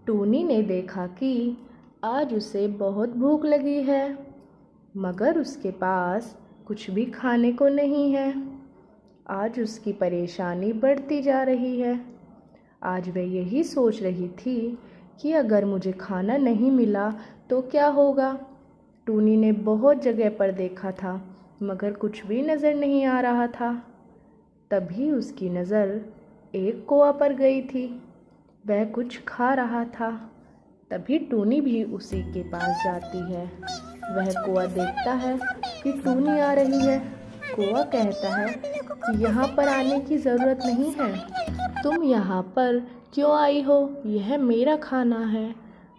टूनी ने देखा कि आज उसे बहुत भूख लगी है, मगर उसके पास कुछ भी खाने को नहीं है। आज उसकी परेशानी बढ़ती जा रही है। आज वह यही सोच रही थी कि अगर मुझे खाना नहीं मिला तो क्या होगा। टूनी ने बहुत जगह पर देखा था, मगर कुछ भी नज़र नहीं आ रहा था। तभी उसकी नज़र एक कौवा पर गई थी। वह कुछ खा रहा था। तभी टूनी भी उसी के पास जाती है। वह कौवा देखता है कि टूनी आ रही है। कौवा कहता है कि यहाँ पर आने की ज़रूरत नहीं है। तुम यहाँ पर क्यों आई हो? यह मेरा खाना है,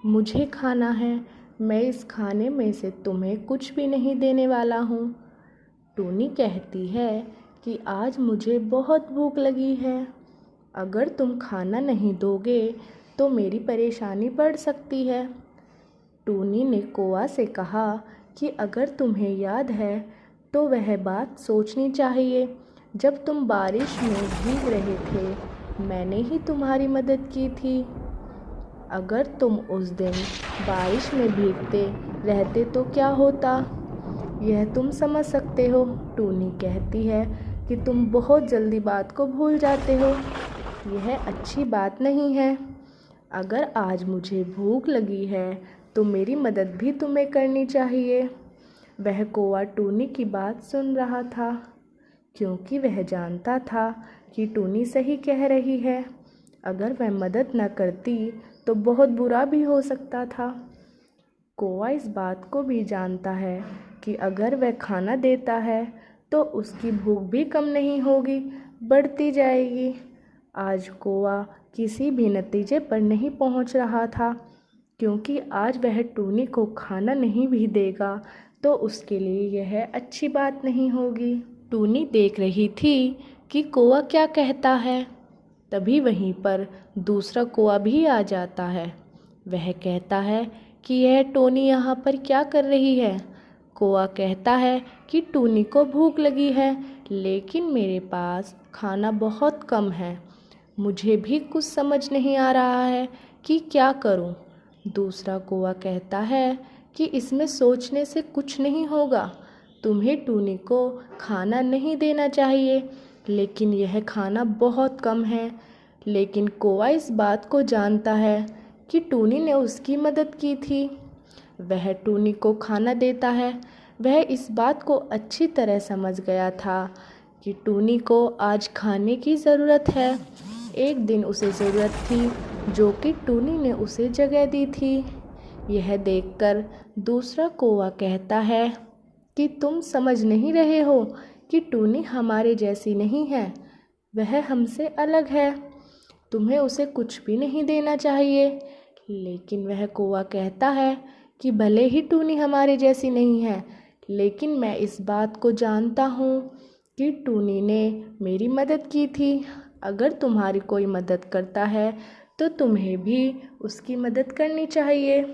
मुझे खाना है। मैं इस खाने में से तुम्हें कुछ भी नहीं देने वाला हूँ। टूनी कहती है कि आज मुझे बहुत भूख लगी है। अगर तुम खाना नहीं दोगे तो मेरी परेशानी बढ़ सकती है। टूनी ने कौवा से कहा कि अगर तुम्हें याद है तो वह बात सोचनी चाहिए। जब तुम बारिश में भीग रहे थे, मैंने ही तुम्हारी मदद की थी। अगर तुम उस दिन बारिश में भीगते रहते तो क्या होता, यह तुम समझ सकते हो। टूनी कहती है कि तुम बहुत जल्दी बात को भूल जाते हो। यह अच्छी बात नहीं है। अगर आज मुझे भूख लगी है तो मेरी मदद भी तुम्हें करनी चाहिए। वह कौवा टूनी की बात सुन रहा था, क्योंकि वह जानता था कि टूनी सही कह रही है। अगर वह मदद न करती तो बहुत बुरा भी हो सकता था। कौवा इस बात को भी जानता है कि अगर वह खाना देता है तो उसकी भूख भी कम नहीं होगी, बढ़ती जाएगी। आज कौवा किसी भी नतीजे पर नहीं पहुंच रहा था, क्योंकि आज वह टूनी को खाना नहीं भी देगा तो उसके लिए यह अच्छी बात नहीं होगी। टूनी देख रही थी कि कौवा क्या कहता है। तभी वहीं पर दूसरा कौवा भी आ जाता है। वह कहता है कि यह टूनी यहाँ पर क्या कर रही है। कौवा कहता है कि टूनी को भूख लगी है, लेकिन मेरे पास खाना बहुत कम है। मुझे भी कुछ समझ नहीं आ रहा है कि क्या करूं। दूसरा कौवा कहता है कि इसमें सोचने से कुछ नहीं होगा। तुम्हें टूनी को खाना नहीं देना चाहिए, लेकिन यह खाना बहुत कम है। लेकिन कौवा इस बात को जानता है कि टूनी ने उसकी मदद की थी। वह टूनी को खाना देता है। वह इस बात को अच्छी तरह समझ गया था कि टूनी को आज खाने की ज़रूरत है। एक दिन उसे ज़रूरत थी जो कि टूनी ने उसे जगह दी थी। यह देखकर दूसरा कौवा कहता है कि तुम समझ नहीं रहे हो कि टूनी हमारे जैसी नहीं है, वह हमसे अलग है। तुम्हें उसे कुछ भी नहीं देना चाहिए। लेकिन वह कौवा कहता है कि भले ही टूनी हमारे जैसी नहीं है, लेकिन मैं इस बात को जानता हूँ कि टूनी ने मेरी मदद की थी। अगर तुम्हारी कोई मदद करता है तो तुम्हें भी उसकी मदद करनी चाहिए।